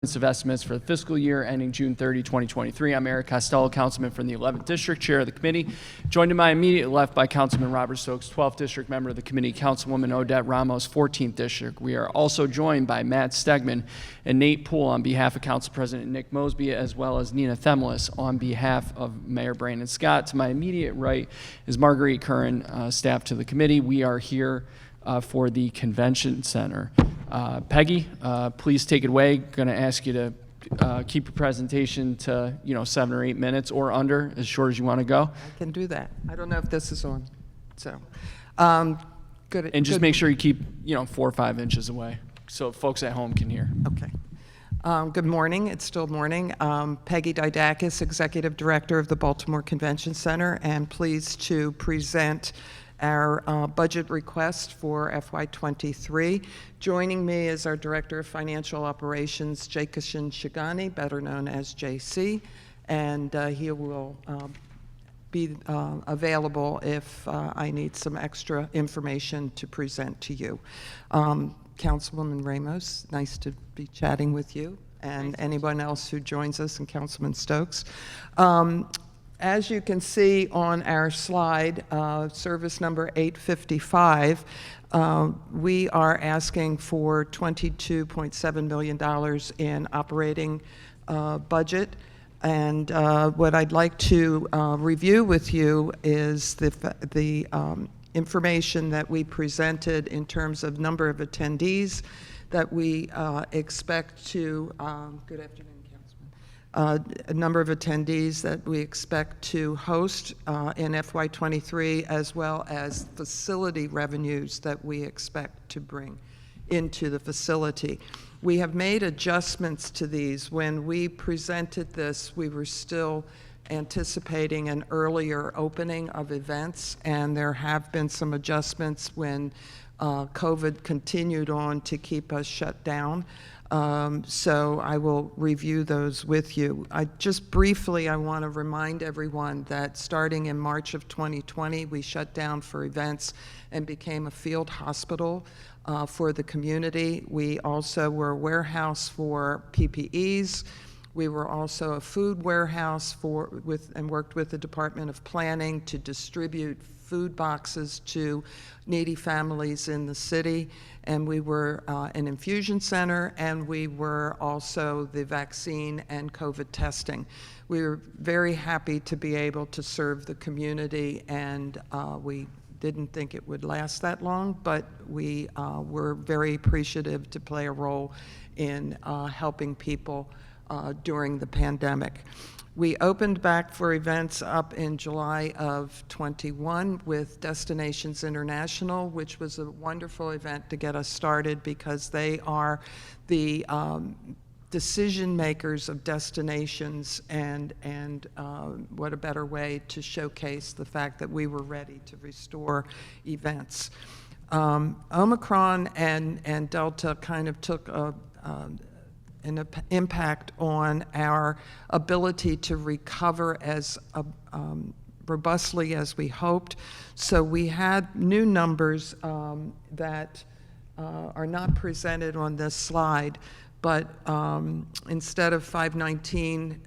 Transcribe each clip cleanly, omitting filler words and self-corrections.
of estimates for the fiscal year ending June 30, 2023. I'm Eric Costello, Councilman from the 11th District, Chair of the committee. Joined to my immediate left by Councilman Robert Stokes, 12th District member of the committee, Councilwoman Odette Ramos, 14th District. We are also joined by Matt Stegman and Nate Poole on behalf of Council President Nick Mosby, as well as Nina Themelis on behalf of Mayor Brandon Scott. To my immediate right is Marguerite Curran, staff to the committee. We are here for the convention center. Peggy, please take it away. Going to ask you to keep your presentation to 7 or 8 minutes or under, as short as you want to go. I can do that. I don't know if this is on. So, good. And just make sure you keep 4 or 5 inches away so folks at home can hear. Okay. Good morning. It's still morning. Peggy Didakis, Executive Director of the Baltimore Convention Center, and pleased to present our budget request for FY2023. Joining me is our Director of Financial Operations, Jaykishan Shigani, better known as JC, and he will be available if I need some extra information to present to you. Councilwoman Ramos, nice to be chatting with you, and anyone else who joins us, and Councilman Stokes. As you can see on our slide, service number 855, we are asking for $22.7 million in operating budget. And what I'd like to review with you is the information that we presented in terms of number of attendees that we expect to, good afternoon, a number of attendees that we expect to host in FY23, as well as facility revenues that we expect to bring into the facility. We have made adjustments to these. When we presented this, we were still anticipating an earlier opening of events, and there have been some adjustments when COVID continued on to keep us shut down. So I will review those with you. I want to remind everyone that starting in March of 2020, we shut down for events and became a field hospital for the community. We also were a warehouse for PPEs. We were also a food warehouse and worked with the Department of Planning to distribute food boxes to needy families in the city. And we were an infusion center, and we were also the vaccine and COVID testing. We were very happy to be able to serve the community, and we didn't think it would last that long, but we were very appreciative to play a role in helping people during the pandemic. We opened back for events up in July of 21 with Destinations International, which was a wonderful event to get us started because they are the decision makers of destinations, and what a better way to showcase the fact that we were ready to restore events. Omicron and Delta kind of took an impact on our ability to recover as robustly as we hoped. So we had new numbers that are not presented on this slide, but instead of 519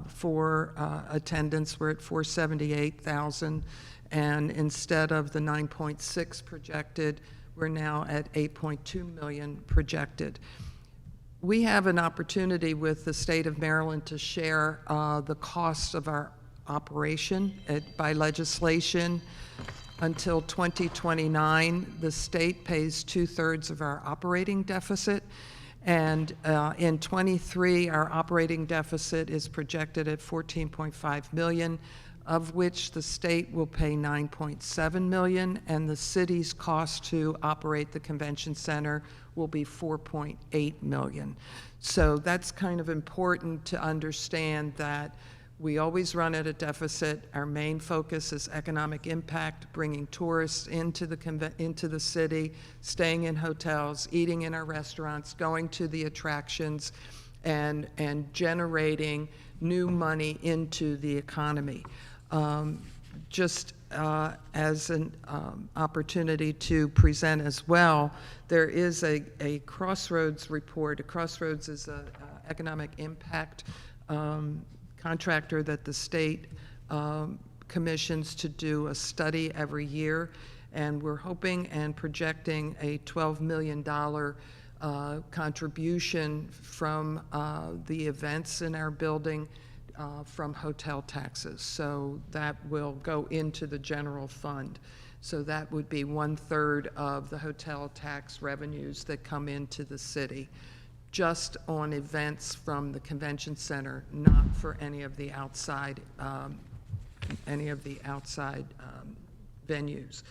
for attendance, we're at 478,000, and instead of the 9.6 projected, we're now at 8.2 million projected. We have an opportunity with the state of Maryland to share the costs of our operation. By legislation, until 2029, the state pays 2/3 of our operating deficit. And in 23, our operating deficit is projected at 14.5 million, of which the state will pay 9.7 million, and the city's cost to operate the convention center will be 4.8 million. So that's kind of important to understand that we always run at a deficit. Our main focus is economic impact, bringing tourists into the city, staying in hotels, eating in our restaurants, going to the attractions, and generating new money into the economy. Just as an opportunity to present as well, there is a Crossroads report. A Crossroads is an economic impact contractor that the state commissions to do a study every year, and we're hoping and projecting a $12 million contribution from the events in our building from hotel taxes. So that will go into the general fund. So that would be 1/3 of the hotel tax revenues that come into the city, just on events from the convention center, not for any of the outside venues.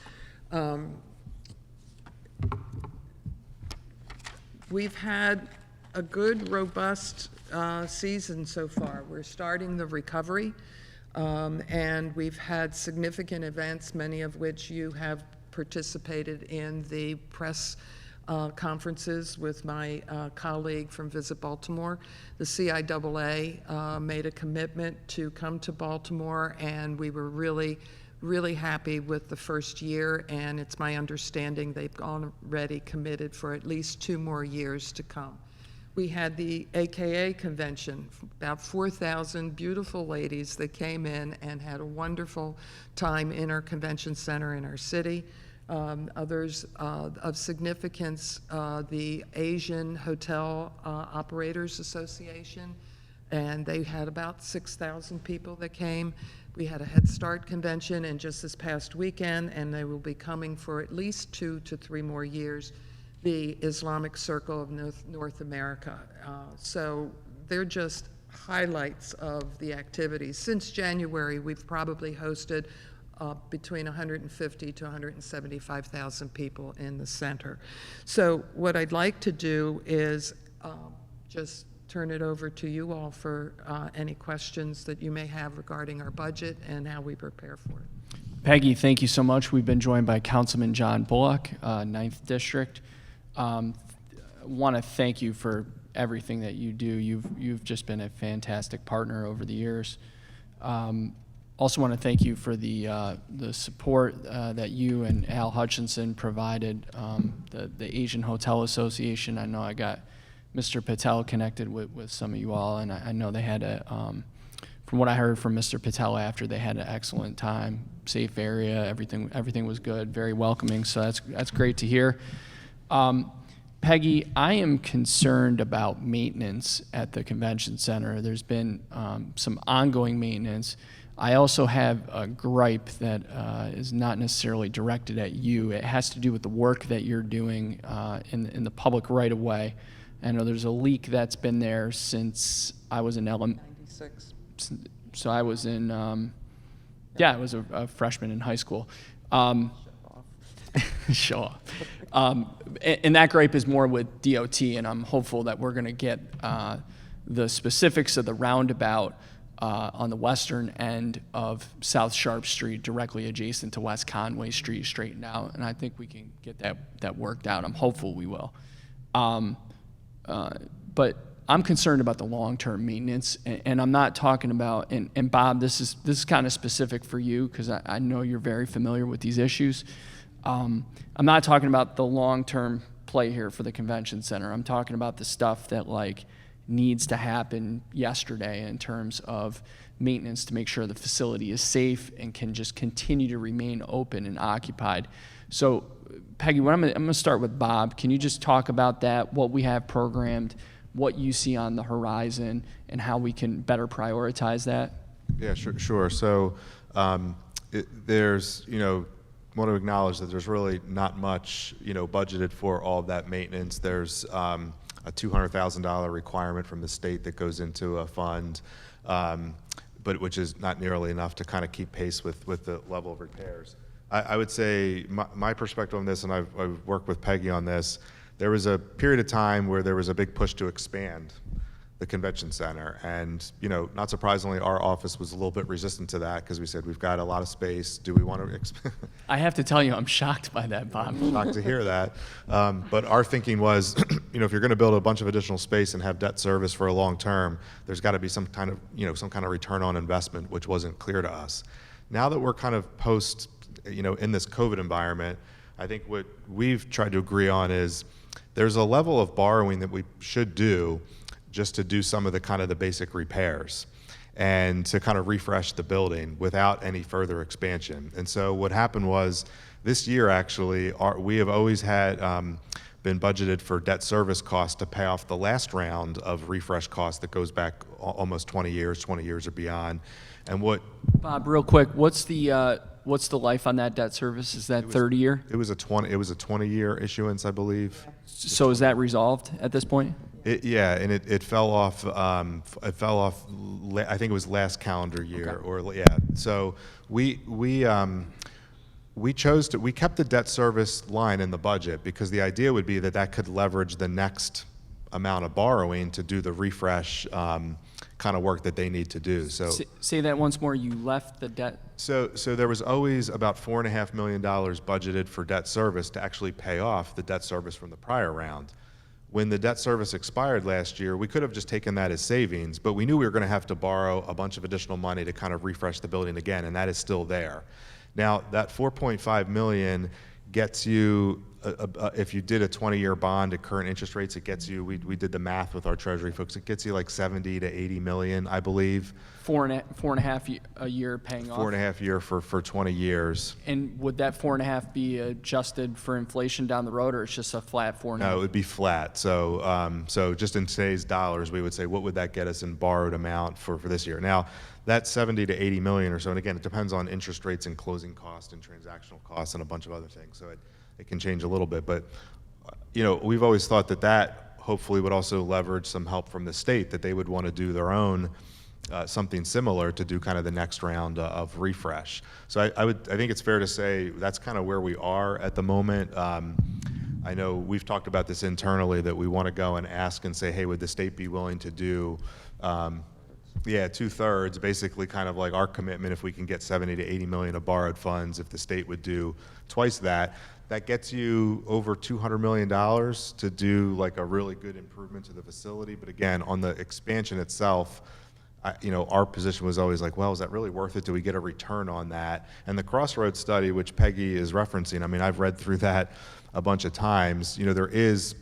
We've had a good, robust season so far. We're starting the recovery, and we've had significant events, many of which you have participated in the press conferences with my colleague from Visit Baltimore. The CIAA made a commitment to come to Baltimore, and we were really happy with the first year, and it's my understanding they've already committed for at least 2 more years to come. We had the AKA convention, about 4,000 beautiful ladies that came in and had a wonderful time in our convention center in our city. Others of significance, the Asian Hotel Operators Association, and they had about 6,000 people that came. We had a Head Start convention, and just this past weekend, and they will be coming for at least 2 to 3 more years, the Islamic Circle of North America. So they're just highlights of the activities. Since January, we've probably hosted between 150 to 175,000 people in the center. So what I'd like to do is just turn it over to you all for any questions that you may have regarding our budget and how we prepare for it. Peggy, thank you so much. We've been joined by Councilman John Bullock, 9th District. Want to thank you for everything that you do. You've just been a fantastic partner over the years. Also want to thank you for the support that you and Al Hutchinson provided, the Asian Hotel Association. I know I got Mr. Patel connected with some of you all, and I know they had from what I heard from Mr. Patel after, they had an excellent time, safe area, everything was good, very welcoming, so that's great to hear. Peggy, I am concerned about maintenance at the convention center. There's been some ongoing maintenance. I also have a gripe that is not necessarily directed at you. It has to do with the work that you're doing in the public right-of-way. I know there's a leak that's been there since I was in 96. So I was in, I was a freshman in high school. Show off. And that gripe is more with DOT, and I'm hopeful that we're going to get the specifics of the roundabout on the western end of South Sharp Street, directly adjacent to West Conway Street, straightened out, and I think we can get that worked out. I'm hopeful we will. But I'm concerned about the long-term maintenance, and I'm not talking about, and Bob, this is kind of specific for you because I know you're very familiar with these issues. I'm not talking about the long-term play here for the convention center. I'm talking about the stuff that needs to happen yesterday in terms of maintenance to make sure the facility is safe and can just continue to remain open and occupied. So, Peggy, I'm going to start with Bob. Can you just talk about that, what we have programmed, what you see on the horizon, and how we can better prioritize that? Yeah, sure. So there's, want to acknowledge that there's really not much, budgeted for all of that maintenance. There's a $200,000 requirement from the state that goes into a fund, but which is not nearly enough to kind of keep pace with the level of repairs. I would say my perspective on this, and I've worked with Peggy on this, there was a period of time where there was a big push to expand the convention center. And, not surprisingly, our office was a little bit resistant to that because we said, we've got a lot of space. Do we want to expand? I have to tell you, I'm shocked by that, Bob. I'm shocked to hear that. But our thinking was, if you're going to build a bunch of additional space and have debt service for a long term, there's got to be some kind of return on investment, which wasn't clear to us. Now that we're kind of post, in this COVID environment, I think what we've tried to agree on is there's a level of borrowing that we should do just to do some of the basic repairs and to kind of refresh the building without any further expansion. And so what happened was this year, actually, we have always had been budgeted for debt service costs to pay off the last round of refresh costs that goes back almost 20 years or beyond. And what Bob, real quick, what's the life on that debt service? Is that 30-year? it was a 20-year issuance, I believe. So is that resolved at this point? Yeah, and it fell off. It fell off. I think it was last calendar year, Okay. So we kept the debt service line in the budget because the idea would be that could leverage the next amount of borrowing to do the refresh kind of work that they need to do. So Say that once more. You left the debt. So there was always about $4.5 million budgeted for debt service to actually pay off the debt service from the prior round. When the debt service expired last year, we could have just taken that as savings, but we knew we were going to have to borrow a bunch of additional money to kind of refresh the building again, and that is still there. Now, that $4.5 million gets you, if you did a 20-year bond at current interest rates, it gets you, we did the math with our Treasury folks, it gets you like 70 to 80 million, I believe. Four and a half a year paying off. 4.5 year for 20 years. And would that 4.5 be adjusted for inflation down the road, or it's just a flat 4.5? No, it would be flat. So just in today's dollars, we would say, what would that get us in borrowed amount for this year? Now, that's 70 to 80 million or so. And again, it depends on interest rates and closing costs and transactional costs and a bunch of other things. So it can change a little bit. But, we've always thought that hopefully would also leverage some help from the state, that they would want to do their own something similar to do kind of the next round of refresh. So I think it's fair to say that's kind of where we are at the moment. I know we've talked about this internally, that we want to go and ask and say, hey, would the state be willing to do 2/3, basically kind of like our commitment, if we can get 70 to 80 million of borrowed funds, if the state would do twice that gets you over $200 million to do like a really good improvement to the facility. But again, on the expansion itself, our position was always like, well, is that really worth it? Do we get a return on that? And the Crossroads study, which Peggy is referencing, I mean, I've read through that a bunch of times. There is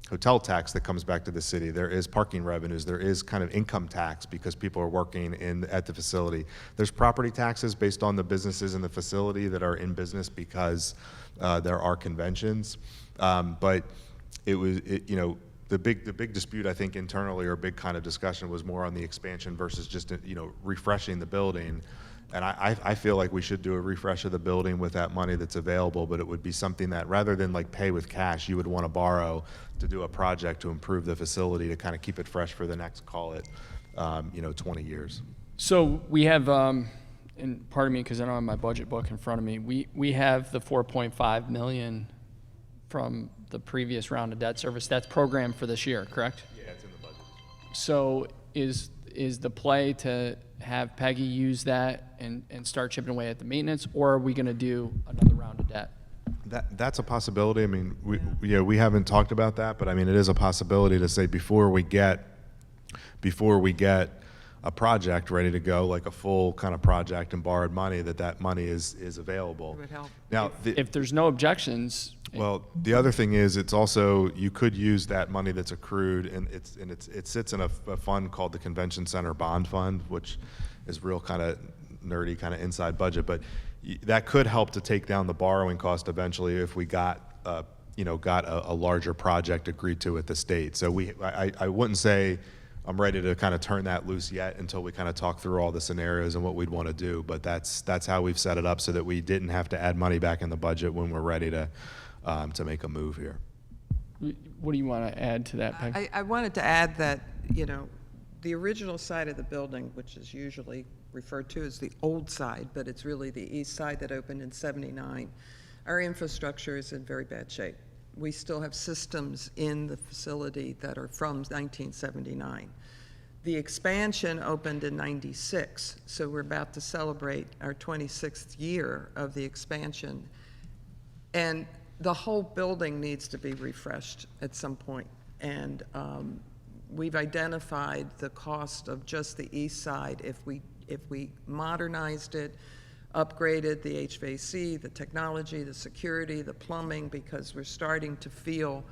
hotel tax that comes back to the city. There is parking revenues. There is kind of income tax because people are working at the facility. There's property taxes based on the businesses in the facility that are in business because there are conventions. But the big dispute, I think, internally, or a big kind of discussion, was more on the expansion versus just refreshing the building. And I feel like we should do a refresh of the building with that money that's available, but it would be something that, rather than like pay with cash, you would want to borrow to do a project to improve the facility, to kind of keep it fresh for the next, call it 20 years. So we have, and pardon me because I don't have my budget book in front of me, we have the 4.5 million from the previous round of debt service. That's programmed for this year, correct? Yeah, it's in the budget. So is the play to have Peggy use that and start chipping away at the maintenance, or are we going to do another round of debt? That's a possibility. I mean, we haven't talked about that, but I mean, it is a possibility to say before we get a project ready to go, like a full kind of project and borrowed money, that money is available. It would help. Now, If there's no objections. well, the other thing is, it's also, you could use that money that's accrued, and it sits in a fund called the Convention Center Bond Fund, which is real kind of nerdy, kind of inside budget, but that could help to take down the borrowing cost eventually if we got a larger project agreed to at the state. So I wouldn't say I'm ready to kind of turn that loose yet until we kind of talk through all the scenarios and what we'd want to do. But that's how we've set it up, so that we didn't have to add money back in the budget when we're ready to make a move here. What do you want to add to that, Peg? I wanted to add that, the original side of the building, which is usually referred to as the old side, but it's really the east side that opened in '79, our infrastructure is in very bad shape. We still have systems in the facility that are from 1979. The expansion opened in '96, so we're about to celebrate our 26th year of the expansion. And the whole building needs to be refreshed at some point. And we've identified the cost of just the east side if we modernized it, upgraded the HVAC, the technology, the security, the plumbing, because we're starting to feel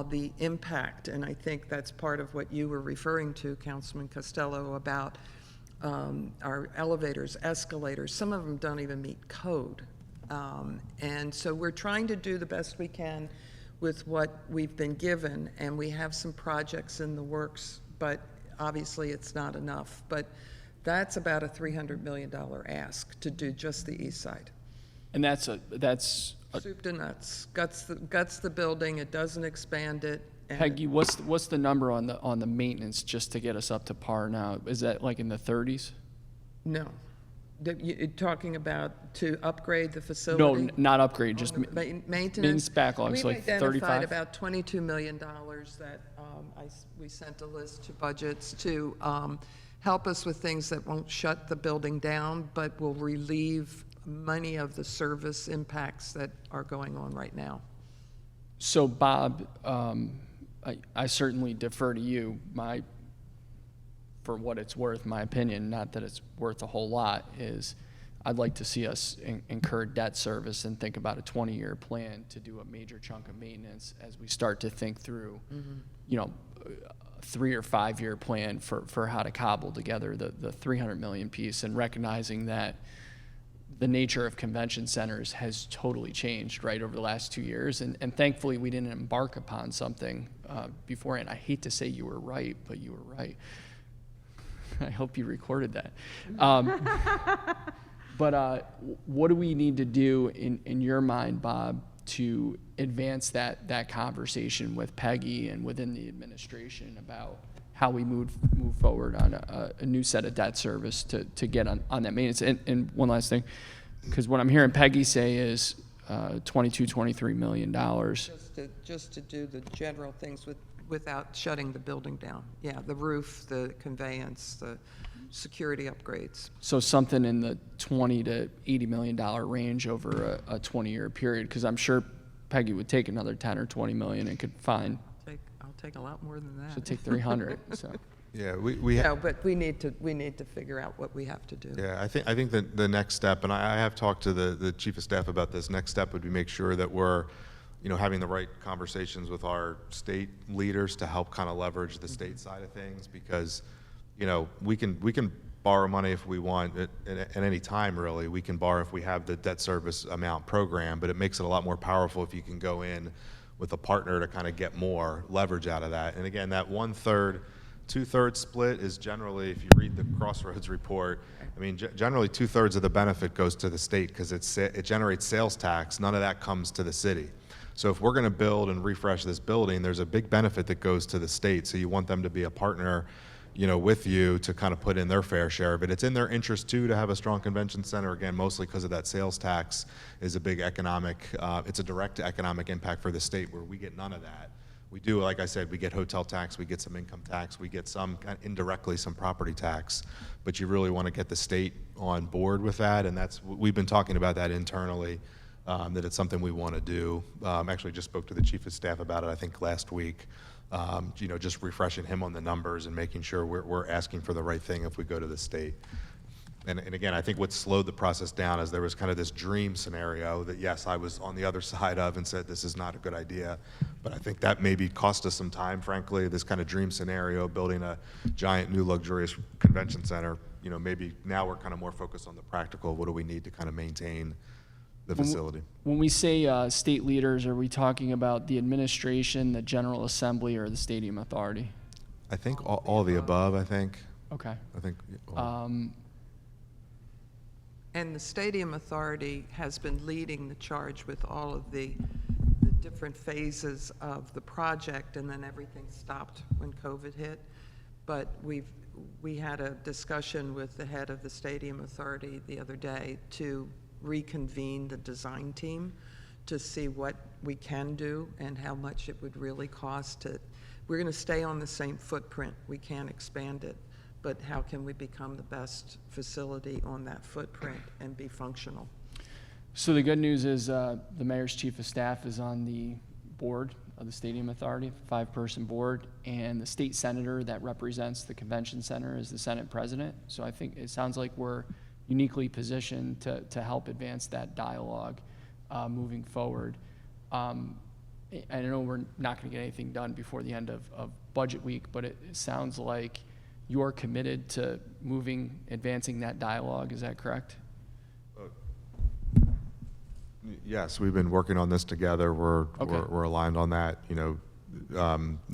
the impact. And I think that's part of what you were referring to, Councilman Costello, about our elevators, escalators. Some of them don't even meet code. And so we're trying to do the best we can with what we've been given, and we have some projects in the works, but obviously it's not enough. But that's about a $300 million ask to do just the east side. And that's Soup to nuts, guts the building, it doesn't expand it. And Peggy, what's the number on the maintenance just to get us up to par now? Is that like in the 30s? No. You're talking about to upgrade the facility? No, not upgrade, just Maintenance? maintenance backlogs, like We've identified 35? about $22 million that we sent a list to budgets to help us with things that won't shut the building down, but will relieve many of the service impacts that are going on right now. So Bob, I certainly defer to you. For what it's worth, my opinion, not that it's worth a whole lot, is I'd like to see us incur debt service and think about a 20-year plan to do a major chunk of maintenance as we start to think through, you know, a 3 or 5 year plan for how to cobble together the 300 million piece, and recognizing that the nature of convention centers has totally changed, right, over the last 2 years. And thankfully, we didn't embark upon something beforehand. I hate to say you were right, but you were right. I hope you recorded that. But what do we need to do in your mind, Bob, to advance that conversation with Peggy and within the administration about how we move forward on a new set of debt service to get on that maintenance? And one last thing, because what I'm hearing Peggy say is $23 million. Just to do the general things without shutting the building down. Yeah, the roof, the conveyance, the security upgrades. So something in the $20 to $80 million range over a 20-year period, because I'm sure Peggy would take another 10 or 20 million and could find. I'll take a lot more than that. Should take 300. So. Yeah, No, but we need to figure out what we have to do. Yeah, I think that the next step, and I have talked to the chief of staff about this. Next step would be make sure that we're, having the right conversations with our state leaders to help kind of leverage the state side of things, because, we can borrow money if we want at any time, really. We can borrow if we have the debt service amount program, but it makes it a lot more powerful if you can go in with a partner to kind of get more leverage out of that. And again, that 1/3, 2/3 split is generally, if you read the Crossroads Report, generally 2/3 of the benefit goes to the state because it generates sales tax. None of that comes to the city. So if we're going to build and refresh this building, there's a big benefit that goes to the state. So you want them to be a partner, with you to kind of put in their fair share of it. It's in their interest too to have a strong convention center, again, mostly because of that sales tax is a big it's a direct economic impact for the state where we get none of that. We do, like I said, we get hotel tax, we get some income tax, we get some indirectly some property tax, but you really want to get the state on board with that, and we've been talking about that internally. That it's something we want to do. Actually just spoke to the chief of staff about it, I think last week, just refreshing him on the numbers and making sure we're asking for the right thing if we go to the state. And again, I think what slowed the process down is there was kind of this dream scenario that, yes, I was on the other side of and said this is not a good idea, but I think that maybe cost us some time, frankly, this kind of dream scenario, building a giant new luxurious convention center. Maybe now we're kind of more focused on the practical, what do we need to kind of maintain the facility. When we say state leaders, are we talking about the administration, the General Assembly, or the Stadium Authority? I think all the above, I think. Okay. I think. And the Stadium Authority has been leading the charge with all of the different phases of the project, and then everything stopped when COVID hit. But we had a discussion with the head of the Stadium Authority the other day to reconvene the design team to see what we can do and how much it would really cost. We're going to stay on the same footprint. We can't expand it, but how can we become the best facility on that footprint and be functional? So the good news is the mayor's chief of staff is on the board of the Stadium Authority, 5-person board, and the state senator that represents the convention center is the Senate president. So I think it sounds like we're uniquely positioned to help advance that dialogue moving forward. I know we're not going to get anything done before the end of budget week, but it sounds like you're committed to advancing that dialogue. Is that correct? Yes, we've been working on this together. We're aligned on that. You know,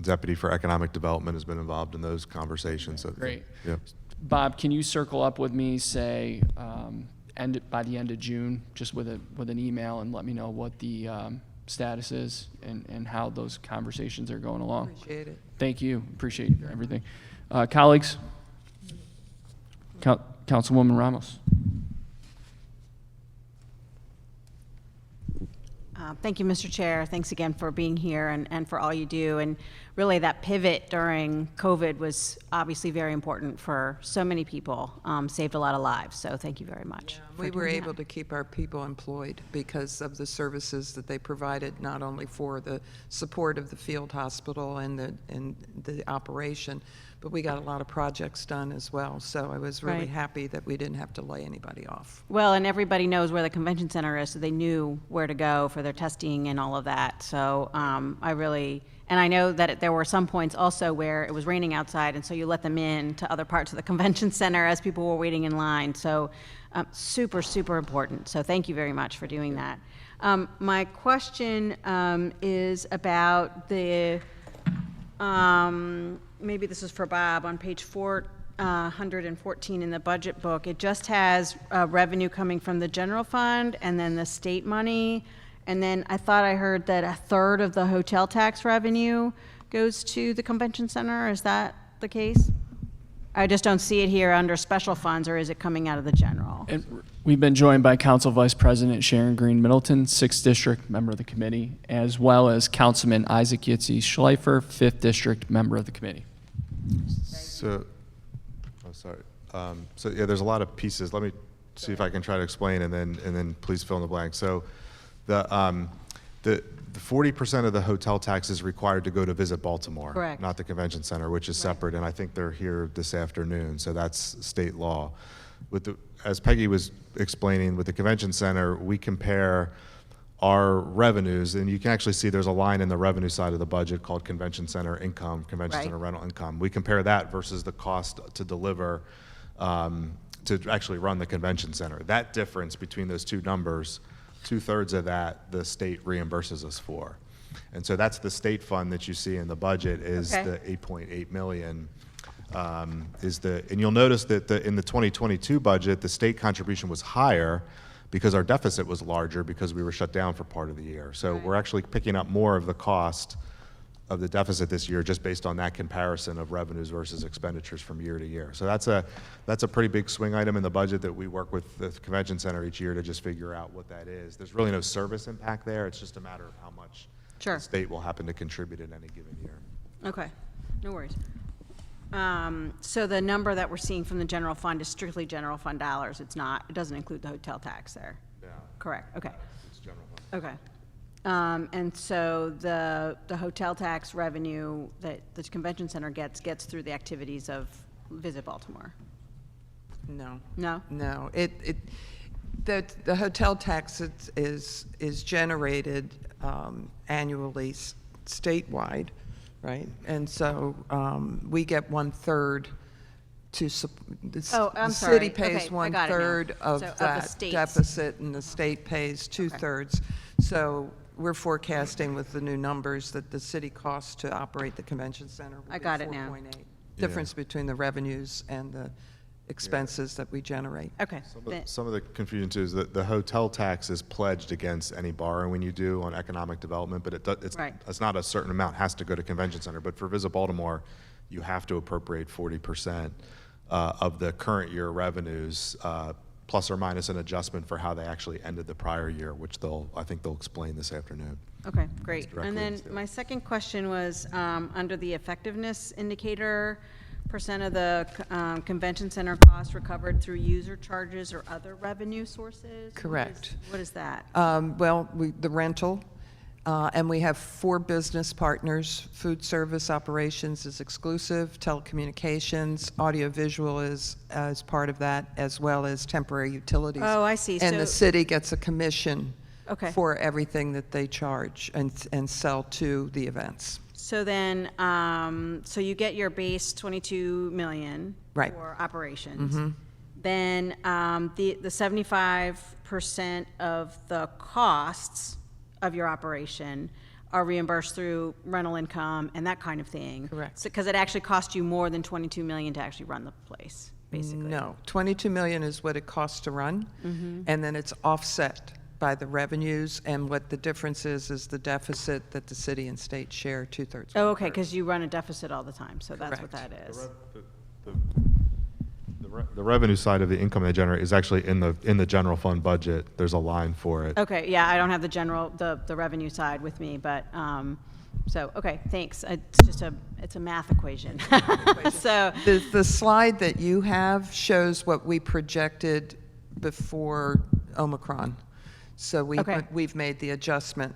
Deputy for Economic Development has been involved in those conversations. So, Great. Yeah. Bob, can you circle up with me, say, by the end of June, just with an email, and let me know what the status is and how those conversations are going along? Appreciate it. Thank you. Appreciate everything. Colleagues? Councilwoman Ramos. Thank you, Mr. Chair. Thanks again for being here and for all you do. And really that pivot during COVID was obviously very important for so many people, saved a lot of lives. So thank you very much. We were able to keep our people employed because of the services that they provided, not only for the support of the field hospital and the operation, but we got a lot of projects done as well. So I was really Right. happy that we didn't have to lay anybody off. Well, and everybody knows where the convention center is, so they knew where to go for their testing and all of that. So and I know that there were some points also where it was raining outside, and so you let them in to other parts of the convention center as people were waiting in line. So super, super important. So thank you very much for doing that. My question is about the, maybe this is for Bob, on page 414 in the budget book. It just has revenue coming from the general fund and then the state money. And then I thought I heard that a third of the hotel tax revenue goes to the convention center. Is that the case? I just don't see it here under special funds, or is it coming out of the general? And we've been joined by Council Vice President Sharon Green Middleton, 6th District member of the committee, as well as Councilman Isaac Yitzi Schleifer, 5th District member of the committee. So, so yeah, there's a lot of pieces. Let me see if I can try to explain, and then please fill in the blank. So, the 40% of the hotel tax is required to go to Visit Baltimore, Correct. not the convention center, which is separate, and I think they're here this afternoon. So that's state law. As Peggy was explaining, with the convention center, we compare our revenues, and you can actually see there's a line in the revenue side of the budget called convention center income, convention Right. center rental income. We compare that versus the cost to deliver, to actually run the convention center. That difference between those two numbers, 2/3 of that the state reimburses us for. And so that's the state fund that you see in the budget is Okay. the 8.8 million. And you'll notice that in the 2022 budget, the state contribution was higher because our deficit was larger because we were shut down for part of the year. So Right. we're actually picking up more of the cost of the deficit this year just based on that comparison of revenues versus expenditures from year to year. So that's a pretty big swing item in the budget that we work with the convention center each year to just figure out what that is. There's really no service impact there. It's just a matter of how much Sure. the state will happen to contribute in any given year. Okay, no worries. So the number that we're seeing from the general fund is strictly general fund dollars. It doesn't include the hotel tax there. Yeah, Correct, okay, it's general fund. okay. And so the hotel tax revenue that the convention center gets through the activities of Visit Baltimore? No. No? No, the hotel tax is generated annually statewide, right? And so we get 1/3 to, Oh, I'm the sorry. city pays Okay, I got it now. 1/3 of So, of the that state's. deficit, and the state pays 2/3. So we're forecasting with the new numbers that the city cost to operate the convention center will I be got it now. 4.8. Difference between the revenues and the expenses that we generate. Okay. Some of the confusion too is that the hotel tax is pledged against any borrowing you do on economic development, but Right. it's not a certain amount has to go to convention center. But for Visit Baltimore, you have to appropriate 40% of the current year revenues, plus or minus an adjustment for how they actually ended the prior year, which I think they'll explain this afternoon. Okay, great. directly And then into it. my second question was, under the effectiveness indicator, percent of the convention center costs recovered through user charges or other revenue sources? Correct. What is that? Well, the rental, And we have 4 business partners. Food service operations is exclusive, telecommunications, audiovisual is as part of that, as well as temporary utilities. Oh, I see. And So- the city gets a commission Okay. for everything that they charge and sell to the events. So then, so you get your base 22 million Right. for operations. Then the 75% of the costs of your operation are reimbursed through rental income and that kind of thing. Correct. Because it actually costs you more than 22 million to actually run the place, basically. No, 22 million is what it costs to run, and then it's offset by the revenues, and what the difference is the deficit that the city and state share 2/3. Oh, okay, because you run a deficit all the time, so that's what Correct. that is. The revenue side of the income they generate is actually in the general fund budget. There's a line for it. Okay, yeah, I don't have the revenue side with me, but, so, okay, thanks. It's a math equation. So, The slide that you have shows what we projected before Omicron. So Okay. we've made the adjustment.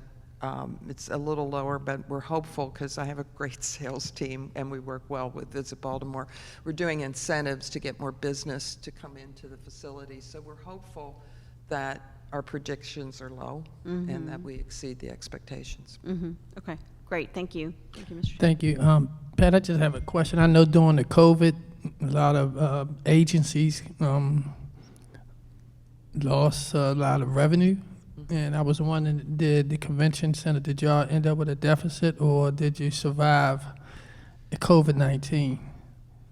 It's a little lower, but we're hopeful because I have a great sales team and we work well with Visit Baltimore. We're doing incentives to get more business to come into the facility. So we're hopeful that our predictions are low and that we exceed the expectations. okay, great, thank you. Thank you, Mr. Chair. Thank you. Pat, I just have a question. I know during the COVID, a lot of agencies lost a lot of revenue. And I was wondering, did the convention center, did y'all end up with a deficit, or did you survive COVID-19?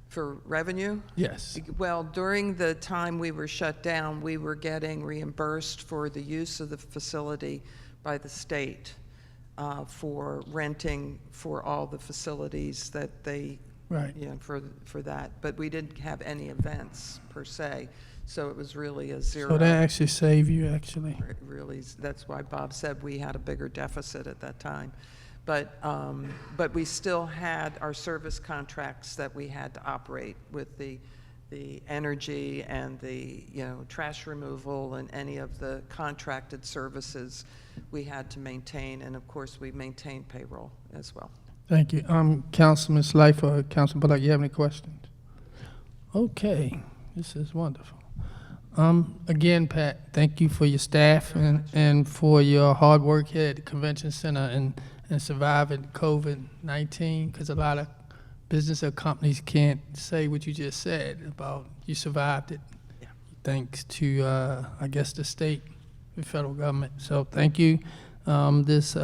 For revenue? Yes. Well, during the time we were shut down, we were getting reimbursed for the use of the facility by the state for renting for all the facilities that they, Right. you know, for that. But we didn't have any events per se, so it was really a zero. So that actually saved you, actually. Really, that's why Bob said we had a bigger deficit at that time. But we still had our service contracts that we had to operate with the energy and the, you know, trash removal and any of the contracted services we had to maintain. And of course, we maintained payroll as well. Thank you. Councilman Slife or Councilman Bullock, you have any questions? Okay, this is wonderful. Again, Pat, thank you for your staff and for your hard work here at the convention center and surviving COVID-19, because a lot of business or companies can't say what you just said about you survived it. Yeah. Thanks to, I guess, the state, the federal government. So thank you. This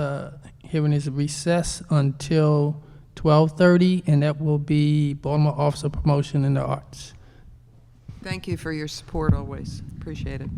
hearing is recessed until 12:30, and that will be Baltimore Office of Promotion in the Arts. Thank you for your support always. Appreciate it.